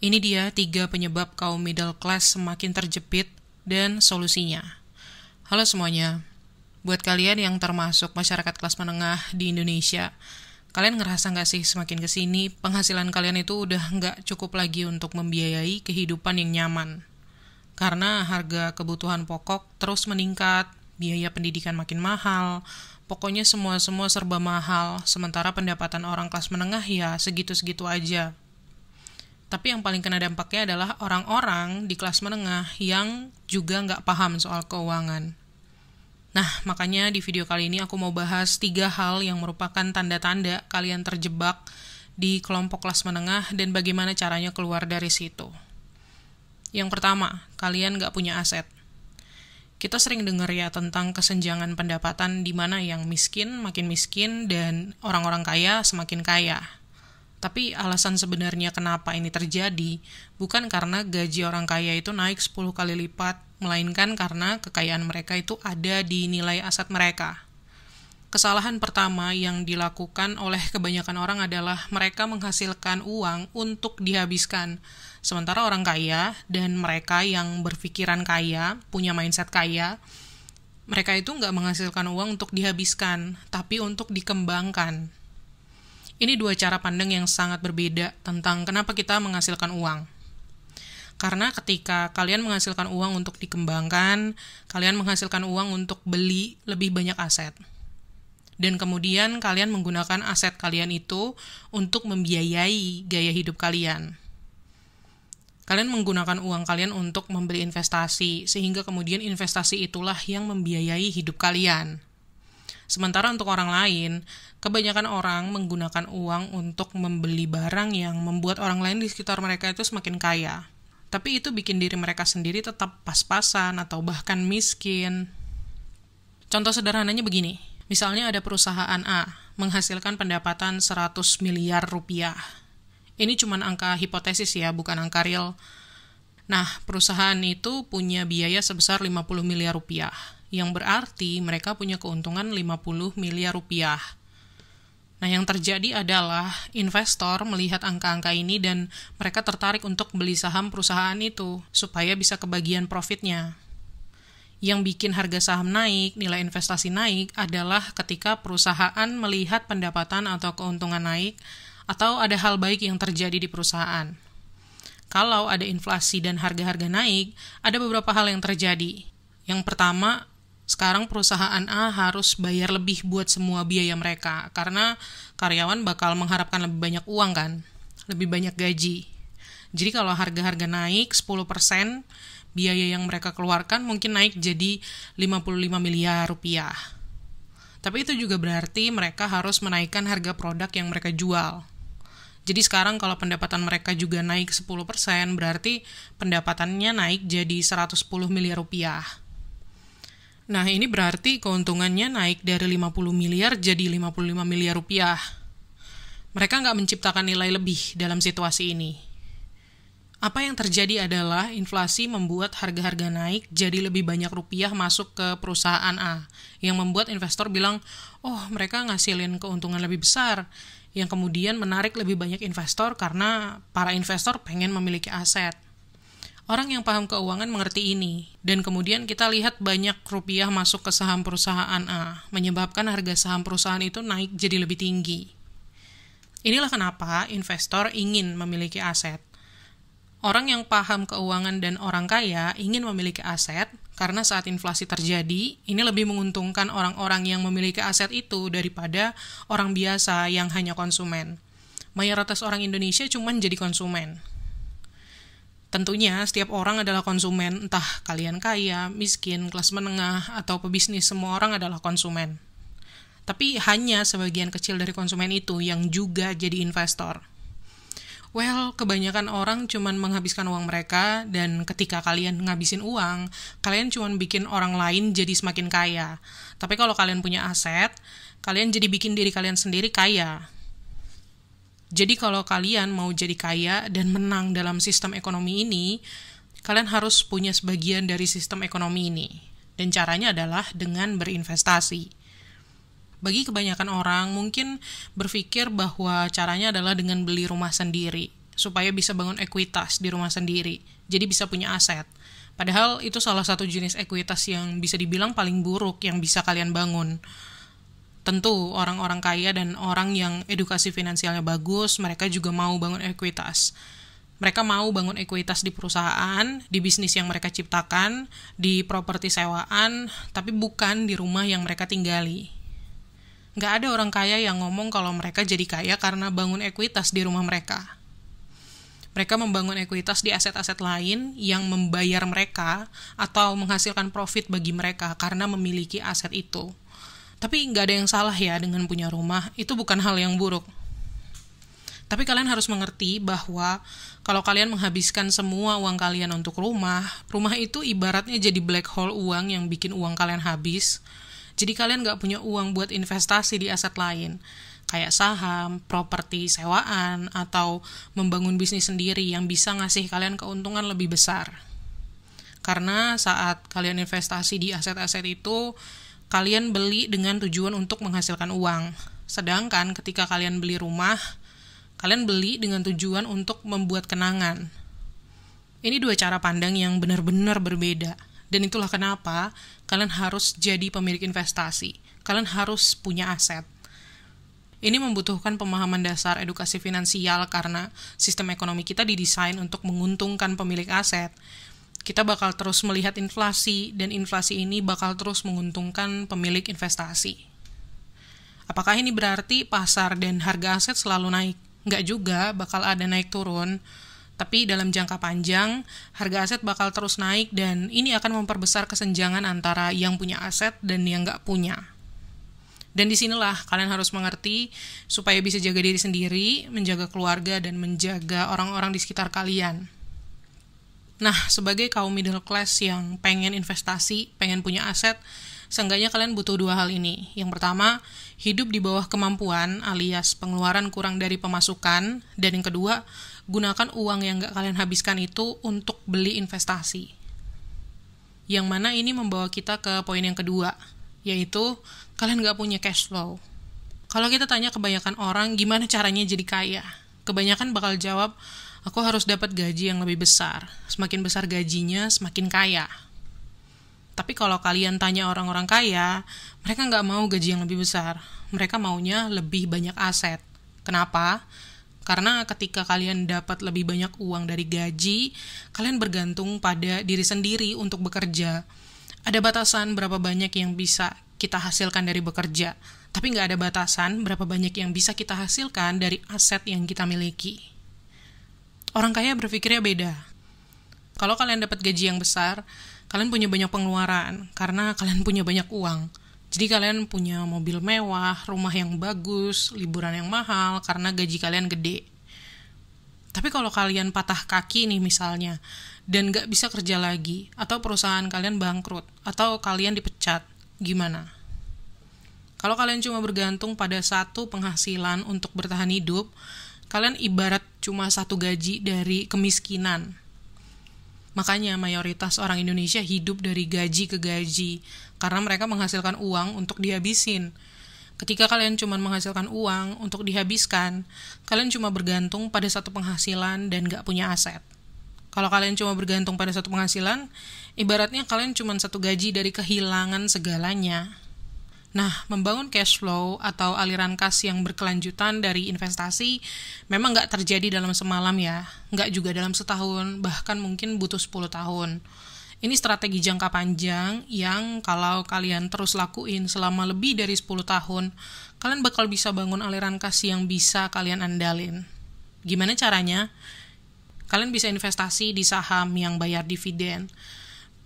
Ini dia 3 penyebab kaum middle class semakin terjepit dan solusinya. Halo semuanya, buat kalian yang termasuk masyarakat kelas menengah di Indonesia, kalian ngerasa nggak sih semakin kesini penghasilan kalian itu udah nggak cukup lagi untuk membiayai kehidupan yang nyaman? Karena harga kebutuhan pokok terus meningkat, biaya pendidikan makin mahal, pokoknya semua serba mahal, sementara pendapatan orang kelas menengah ya segitu-segitu aja. Tapi yang paling kena dampaknya adalah orang-orang di kelas menengah yang juga nggak paham soal keuangan. Nah, makanya di video kali ini aku mau bahas 3 hal yang merupakan tanda-tanda kalian terjebak di kelompok kelas menengah dan bagaimana caranya keluar dari situ. Yang pertama, kalian nggak punya aset. Kita sering dengar ya tentang kesenjangan pendapatan di mana yang miskin makin miskin dan orang-orang kaya semakin kaya. Tapi alasan sebenarnya kenapa ini terjadi bukan karena gaji orang kaya itu naik 10 kali lipat, melainkan karena kekayaan mereka itu ada di nilai aset mereka. Kesalahan pertama yang dilakukan oleh kebanyakan orang adalah mereka menghasilkan uang untuk dihabiskan. Sementara orang kaya dan mereka yang berpikiran kaya, punya mindset kaya, mereka itu nggak menghasilkan uang untuk dihabiskan, tapi untuk dikembangkan. Ini 2 cara pandang yang sangat berbeda tentang kenapa kita menghasilkan uang. Karena ketika kalian menghasilkan uang untuk dikembangkan, kalian menghasilkan uang untuk beli lebih banyak aset. Dan kemudian kalian menggunakan aset kalian itu untuk membiayai gaya hidup kalian. Kalian menggunakan uang kalian untuk membeli investasi, sehingga kemudian investasi itulah yang membiayai hidup kalian. Sementara untuk orang lain, kebanyakan orang menggunakan uang untuk membeli barang yang membuat orang lain di sekitar mereka itu semakin kaya. Tapi itu bikin diri mereka sendiri tetap pas-pasan atau bahkan miskin. Contoh sederhananya begini, misalnya ada perusahaan A menghasilkan pendapatan 100 miliar rupiah. Ini cuma angka hipotesis ya, bukan angka real. Nah, perusahaan itu punya biaya sebesar 50 miliar rupiah. Yang berarti mereka punya keuntungan 50 miliar rupiah. Nah, yang terjadi adalah investor melihat angka-angka ini dan mereka tertarik untuk beli saham perusahaan itu supaya bisa kebagian profitnya. Yang bikin harga saham naik, nilai investasi naik adalah ketika perusahaan melihat pendapatan atau keuntungan naik atau ada hal baik yang terjadi di perusahaan. Kalau ada inflasi dan harga-harga naik, ada beberapa hal yang terjadi. Yang pertama, sekarang perusahaan A harus bayar lebih buat semua biaya mereka, karena karyawan bakal mengharapkan lebih banyak uang kan, lebih banyak gaji. Jadi kalau harga-harga naik 10%, biaya yang mereka keluarkan mungkin naik jadi 55 miliar rupiah. Tapi itu juga berarti mereka harus menaikkan harga produk yang mereka jual. Jadi sekarang kalau pendapatan mereka juga naik 10%, berarti pendapatannya naik jadi 110 miliar rupiah. Nah, ini berarti keuntungannya naik dari 50 miliar jadi 55 miliar rupiah. Mereka nggak menciptakan nilai lebih dalam situasi ini. Apa yang terjadi adalah inflasi membuat harga-harga naik jadi lebih banyak rupiah masuk ke perusahaan A, yang membuat investor bilang, oh mereka ngasilin keuntungan lebih besar, yang kemudian menarik lebih banyak investor karena para investor pengen memiliki aset. Orang yang paham keuangan mengerti ini, dan kemudian kita lihat banyak rupiah masuk ke saham perusahaan A, menyebabkan harga saham perusahaan itu naik jadi lebih tinggi. Inilah kenapa investor ingin memiliki aset. Orang yang paham keuangan dan orang kaya ingin memiliki aset, karena saat inflasi terjadi, ini lebih menguntungkan orang-orang yang memiliki aset itu daripada orang biasa yang hanya konsumen. Mayoritas orang Indonesia cuma jadi konsumen. Tentunya setiap orang adalah konsumen, entah kalian kaya, miskin, kelas menengah, atau pebisnis, semua orang adalah konsumen. Tapi hanya sebagian kecil dari konsumen itu yang juga jadi investor. Well, kebanyakan orang cuma menghabiskan uang mereka, dan ketika kalian ngabisin uang, kalian cuma bikin orang lain jadi semakin kaya. Tapi kalau kalian punya aset, kalian jadi bikin diri kalian sendiri kaya. Jadi kalau kalian mau jadi kaya dan menang dalam sistem ekonomi ini, kalian harus punya sebagian dari sistem ekonomi ini. Dan caranya adalah dengan berinvestasi. Bagi kebanyakan orang, mungkin berpikir bahwa caranya adalah dengan beli rumah sendiri, supaya bisa bangun ekuitas di rumah sendiri, jadi bisa punya aset. Padahal itu salah satu jenis ekuitas yang bisa dibilang paling buruk yang bisa kalian bangun. Tentu orang-orang kaya dan orang yang edukasi finansialnya bagus, mereka juga mau bangun ekuitas. Mereka mau bangun ekuitas di perusahaan, di bisnis yang mereka ciptakan, di properti sewaan, tapi bukan di rumah yang mereka tinggali. Nggak ada orang kaya yang ngomong kalau mereka jadi kaya karena bangun ekuitas di rumah mereka. Mereka membangun ekuitas di aset-aset lain yang membayar mereka atau menghasilkan profit bagi mereka karena memiliki aset itu. Tapi nggak ada yang salah ya dengan punya rumah, itu bukan hal yang buruk. Tapi kalian harus mengerti bahwa kalau kalian menghabiskan semua uang kalian untuk rumah itu ibaratnya jadi black hole uang yang bikin uang kalian habis. Jadi kalian nggak punya uang buat investasi di aset lain, kayak saham, properti sewaan, atau membangun bisnis sendiri yang bisa ngasih kalian keuntungan lebih besar. Karena saat kalian investasi di aset-aset itu, kalian beli dengan tujuan untuk menghasilkan uang. Sedangkan ketika kalian beli rumah, kalian beli dengan tujuan untuk membuat kenangan. Ini dua cara pandang yang benar-benar berbeda. Dan itulah kenapa kalian harus jadi pemilik investasi. Kalian harus punya aset. Ini membutuhkan pemahaman dasar edukasi finansial karena sistem ekonomi kita didesain untuk menguntungkan pemilik aset. Kita bakal terus melihat inflasi, dan inflasi ini bakal terus menguntungkan pemilik investasi. Apakah ini berarti pasar dan harga aset selalu naik? Nggak juga, bakal ada naik turun. Tapi dalam jangka panjang, harga aset bakal terus naik dan ini akan memperbesar kesenjangan antara yang punya aset dan yang nggak punya. Dan disinilah kalian harus mengerti supaya bisa jaga diri sendiri, menjaga keluarga, dan menjaga orang-orang di sekitar kalian. Nah, sebagai kaum middle class yang pengen investasi, pengen punya aset, seenggaknya kalian butuh dua hal ini. Yang pertama, hidup di bawah kemampuan alias pengeluaran kurang dari pemasukan. Dan yang kedua, gunakan uang yang gak kalian habiskan itu untuk beli investasi. Yang mana ini membawa kita ke poin yang kedua, yaitu kalian gak punya cash flow. Kalau kita tanya kebanyakan orang gimana caranya jadi kaya, kebanyakan bakal jawab, aku harus dapat gaji yang lebih besar. Semakin besar gajinya, semakin kaya. Tapi kalau kalian tanya orang-orang kaya, mereka nggak mau gaji yang lebih besar. Mereka maunya lebih banyak aset. Kenapa? Karena ketika kalian dapat lebih banyak uang dari gaji, kalian bergantung pada diri sendiri untuk bekerja. Ada batasan berapa banyak yang bisa kita hasilkan dari bekerja. Tapi nggak ada batasan berapa banyak yang bisa kita hasilkan dari aset yang kita miliki. Orang kaya berpikirnya beda. Kalau kalian dapat gaji yang besar, kalian punya banyak pengeluaran karena kalian punya banyak uang. Jadi kalian punya mobil mewah, rumah yang bagus, liburan yang mahal karena gaji kalian gede. Tapi kalau kalian patah kaki nih misalnya, dan gak bisa kerja lagi, atau perusahaan kalian bangkrut, atau kalian dipecat, gimana? Kalau kalian cuma bergantung pada satu penghasilan untuk bertahan hidup, kalian ibarat cuma satu gaji dari kemiskinan. Makanya mayoritas orang Indonesia hidup dari gaji ke gaji, karena mereka menghasilkan uang untuk dihabisin. Ketika kalian cuma menghasilkan uang untuk dihabiskan, kalian cuma bergantung pada satu penghasilan dan gak punya aset. Kalau kalian cuma bergantung pada satu penghasilan, ibaratnya kalian cuma satu gaji dari kehilangan segalanya. Nah, membangun cash flow atau aliran kas yang berkelanjutan dari investasi memang nggak terjadi dalam semalam ya, nggak juga dalam setahun, bahkan mungkin butuh 10 tahun. Ini strategi jangka panjang yang kalau kalian terus lakuin selama lebih dari 10 tahun, kalian bakal bisa bangun aliran kas yang bisa kalian andalin. Gimana caranya? Kalian bisa investasi di saham yang bayar dividen,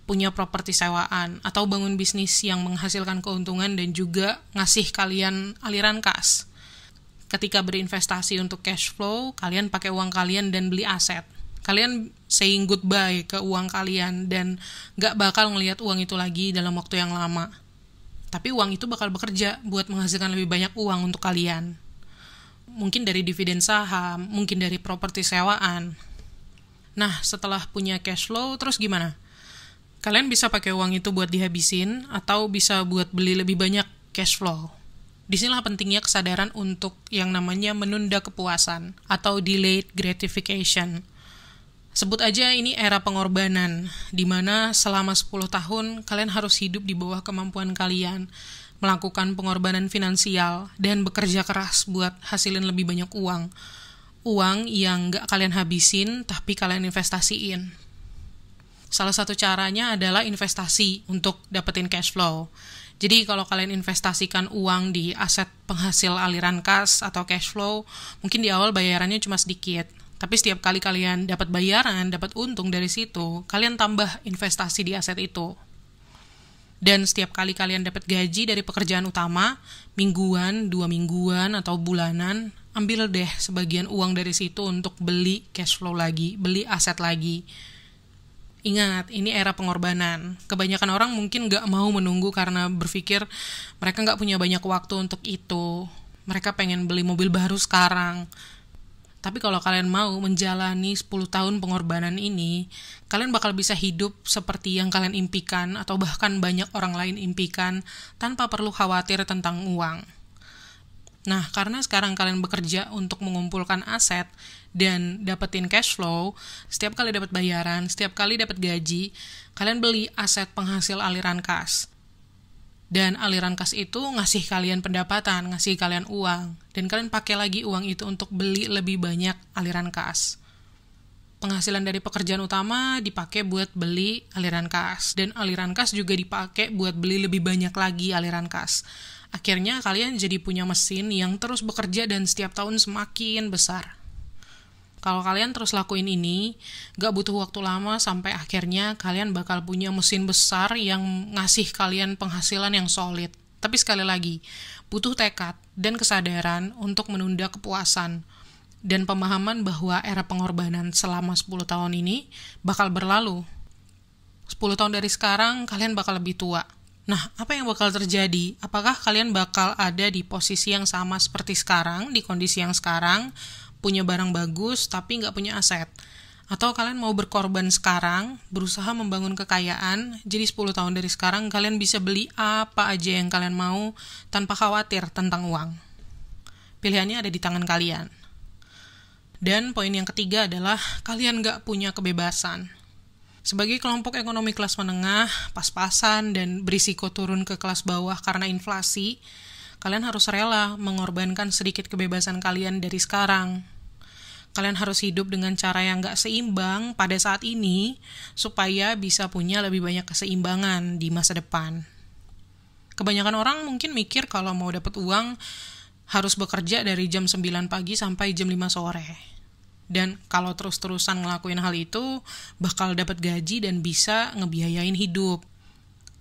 punya properti sewaan, atau bangun bisnis yang menghasilkan keuntungan dan juga ngasih kalian aliran kas. Ketika berinvestasi untuk cash flow, kalian pakai uang kalian dan beli aset. Kalian saying goodbye ke uang kalian dan gak bakal ngelihat uang itu lagi dalam waktu yang lama. Tapi uang itu bakal bekerja buat menghasilkan lebih banyak uang untuk kalian. Mungkin dari dividen saham, mungkin dari properti sewaan. Nah, setelah punya cash flow, terus gimana? Kalian bisa pakai uang itu buat dihabisin atau bisa buat beli lebih banyak cash flow. Disinilah pentingnya kesadaran untuk yang namanya menunda kepuasan atau delayed gratification. Sebut aja ini era pengorbanan, di mana selama 10 tahun kalian harus hidup di bawah kemampuan kalian, melakukan pengorbanan finansial, dan bekerja keras buat hasilin lebih banyak uang. Uang yang gak kalian habisin, tapi kalian investasiin. Salah satu caranya adalah investasi untuk dapetin cash flow. Jadi kalau kalian investasikan uang di aset penghasil aliran kas atau cash flow, mungkin di awal bayarannya cuma sedikit. Tapi setiap kali kalian dapat bayaran, dapat untung dari situ, kalian tambah investasi di aset itu. Dan setiap kali kalian dapat gaji dari pekerjaan utama, mingguan, 2 mingguan, atau bulanan, ambil deh sebagian uang dari situ untuk beli cash flow lagi, beli aset lagi. Ingat, ini era pengorbanan. Kebanyakan orang mungkin gak mau menunggu karena berpikir mereka gak punya banyak waktu untuk itu. Mereka pengen beli mobil baru sekarang. Tapi kalau kalian mau menjalani 10 tahun pengorbanan ini, kalian bakal bisa hidup seperti yang kalian impikan atau bahkan banyak orang lain impikan tanpa perlu khawatir tentang uang. Nah, karena sekarang kalian bekerja untuk mengumpulkan aset dan dapetin cash flow, setiap kali dapat bayaran, setiap kali dapat gaji, kalian beli aset penghasil aliran kas. Dan aliran kas itu ngasih kalian pendapatan, ngasih kalian uang, dan kalian pakai lagi uang itu untuk beli lebih banyak aliran kas. Penghasilan dari pekerjaan utama dipakai buat beli aliran kas, dan aliran kas juga dipakai buat beli lebih banyak lagi aliran kas. Akhirnya kalian jadi punya mesin yang terus bekerja dan setiap tahun semakin besar. Kalau kalian terus lakuin ini, gak butuh waktu lama sampai akhirnya kalian bakal punya mesin besar yang ngasih kalian penghasilan yang solid. Tapi sekali lagi, butuh tekad dan kesadaran untuk menunda kepuasan dan pemahaman bahwa era pengorbanan selama 10 tahun ini bakal berlalu. 10 tahun dari sekarang, kalian bakal lebih tua. Nah, apa yang bakal terjadi? Apakah kalian bakal ada di posisi yang sama seperti sekarang, di kondisi yang sekarang, punya barang bagus tapi nggak punya aset? Atau kalian mau berkorban sekarang, berusaha membangun kekayaan, jadi 10 tahun dari sekarang kalian bisa beli apa aja yang kalian mau tanpa khawatir tentang uang? Pilihannya ada di tangan kalian. Dan poin yang ketiga adalah kalian nggak punya kebebasan. Sebagai kelompok ekonomi kelas menengah, pas-pasan, dan berisiko turun ke kelas bawah karena inflasi, kalian harus rela mengorbankan sedikit kebebasan kalian dari sekarang. Kalian harus hidup dengan cara yang gak seimbang pada saat ini, supaya bisa punya lebih banyak keseimbangan di masa depan. Kebanyakan orang mungkin mikir kalau mau dapat uang, harus bekerja dari jam 9 pagi sampai jam 5 sore. Dan kalau terus-terusan ngelakuin hal itu, bakal dapat gaji dan bisa ngebiayain hidup.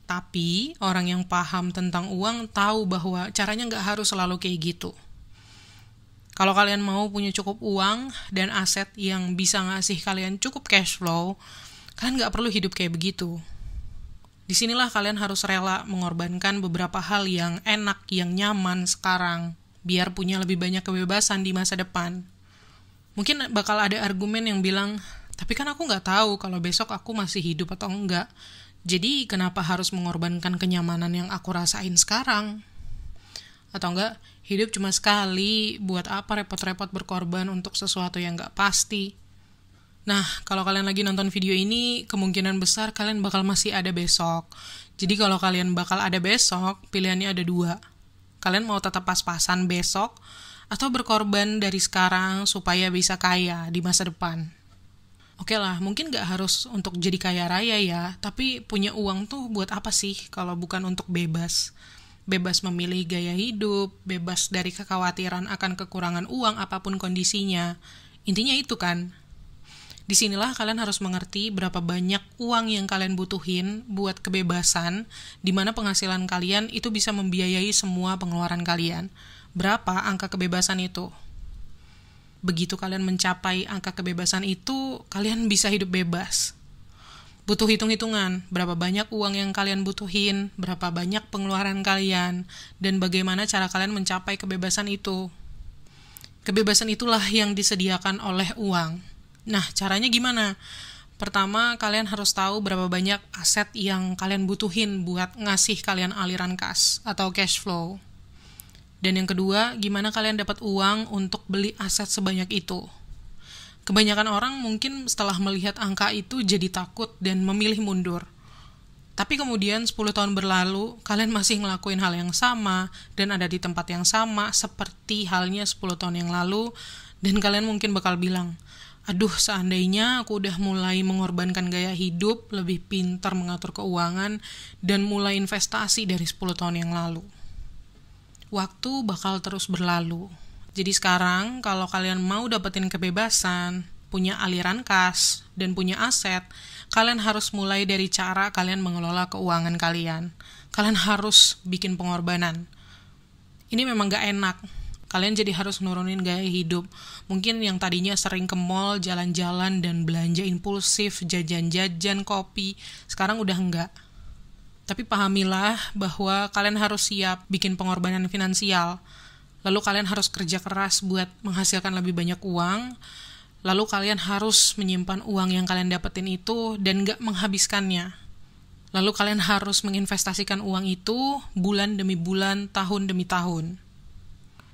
Tapi, orang yang paham tentang uang tahu bahwa caranya nggak harus selalu kayak gitu. Kalau kalian mau punya cukup uang dan aset yang bisa ngasih kalian cukup cash flow, kalian nggak perlu hidup kayak begitu. Disinilah kalian harus rela mengorbankan beberapa hal yang enak, yang nyaman sekarang, biar punya lebih banyak kebebasan di masa depan. Mungkin bakal ada argumen yang bilang, tapi kan aku nggak tahu kalau besok aku masih hidup atau enggak. Jadi kenapa harus mengorbankan kenyamanan yang aku rasain sekarang? Atau enggak, hidup cuma sekali, buat apa repot-repot berkorban untuk sesuatu yang nggak pasti? Nah, kalau kalian lagi nonton video ini, kemungkinan besar kalian bakal masih ada besok. Jadi kalau kalian bakal ada besok, pilihannya ada 2. Kalian mau tetap pas-pasan besok, atau berkorban dari sekarang supaya bisa kaya di masa depan. Oke lah, mungkin gak harus untuk jadi kaya raya ya, tapi punya uang tuh buat apa sih kalau bukan untuk bebas? Bebas memilih gaya hidup, bebas dari kekhawatiran akan kekurangan uang apapun kondisinya. Intinya itu kan. Disinilah kalian harus mengerti berapa banyak uang yang kalian butuhin buat kebebasan, di mana penghasilan kalian itu bisa membiayai semua pengeluaran kalian. Berapa angka kebebasan itu? Begitu kalian mencapai angka kebebasan itu, kalian bisa hidup bebas. Butuh hitung-hitungan, berapa banyak uang yang kalian butuhin, berapa banyak pengeluaran kalian, dan bagaimana cara kalian mencapai kebebasan itu. Kebebasan itulah yang disediakan oleh uang. Nah, caranya gimana? Pertama, kalian harus tahu berapa banyak aset yang kalian butuhin buat ngasih kalian aliran kas atau cash flow. Dan yang kedua, gimana kalian dapat uang untuk beli aset sebanyak itu. Kebanyakan orang mungkin setelah melihat angka itu jadi takut dan memilih mundur. Tapi kemudian 10 tahun berlalu, kalian masih ngelakuin hal yang sama dan ada di tempat yang sama seperti halnya 10 tahun yang lalu, dan kalian mungkin bakal bilang, aduh seandainya aku udah mulai mengorbankan gaya hidup, lebih pintar mengatur keuangan, dan mulai investasi dari 10 tahun yang lalu. Waktu bakal terus berlalu. Jadi sekarang kalau kalian mau dapetin kebebasan, punya aliran kas, dan punya aset, kalian harus mulai dari cara kalian mengelola keuangan kalian. Kalian harus bikin pengorbanan. Ini memang gak enak. Kalian jadi harus nurunin gaya hidup. Mungkin yang tadinya sering ke mall, jalan-jalan, dan belanja impulsif, jajan-jajan, kopi, sekarang udah enggak. Tapi pahamilah bahwa kalian harus siap bikin pengorbanan finansial. Lalu kalian harus kerja keras buat menghasilkan lebih banyak uang. Lalu kalian harus menyimpan uang yang kalian dapetin itu dan gak menghabiskannya. Lalu kalian harus menginvestasikan uang itu bulan demi bulan, tahun demi tahun.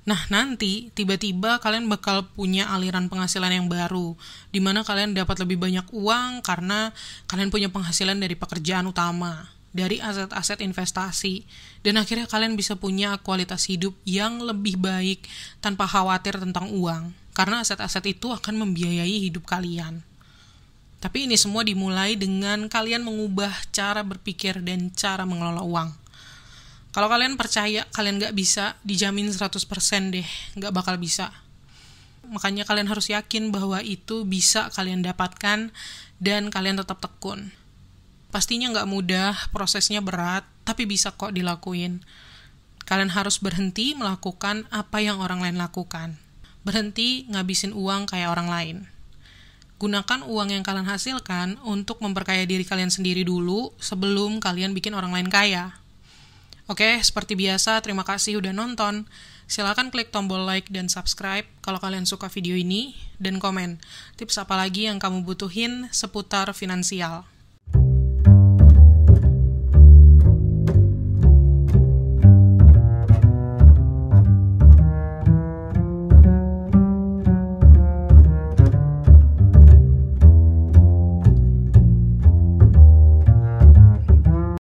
Nah nanti tiba-tiba kalian bakal punya aliran penghasilan yang baru, di mana kalian dapat lebih banyak uang karena kalian punya penghasilan dari pekerjaan utama, dari aset-aset investasi, dan akhirnya kalian bisa punya kualitas hidup yang lebih baik tanpa khawatir tentang uang, karena aset-aset itu akan membiayai hidup kalian. Tapi ini semua dimulai dengan kalian mengubah cara berpikir dan cara mengelola uang. Kalau kalian percaya kalian gak bisa, dijamin 100% deh, gak bakal bisa. Makanya kalian harus yakin bahwa itu bisa kalian dapatkan dan kalian tetap tekun. Pastinya gak mudah, prosesnya berat, tapi bisa kok dilakuin. Kalian harus berhenti melakukan apa yang orang lain lakukan. Berhenti ngabisin uang kayak orang lain. Gunakan uang yang kalian hasilkan untuk memperkaya diri kalian sendiri dulu sebelum kalian bikin orang lain kaya. Oke, seperti biasa, terima kasih udah nonton. Silakan klik tombol like dan subscribe kalau kalian suka video ini, dan komen tips apa lagi yang kamu butuhin seputar finansial.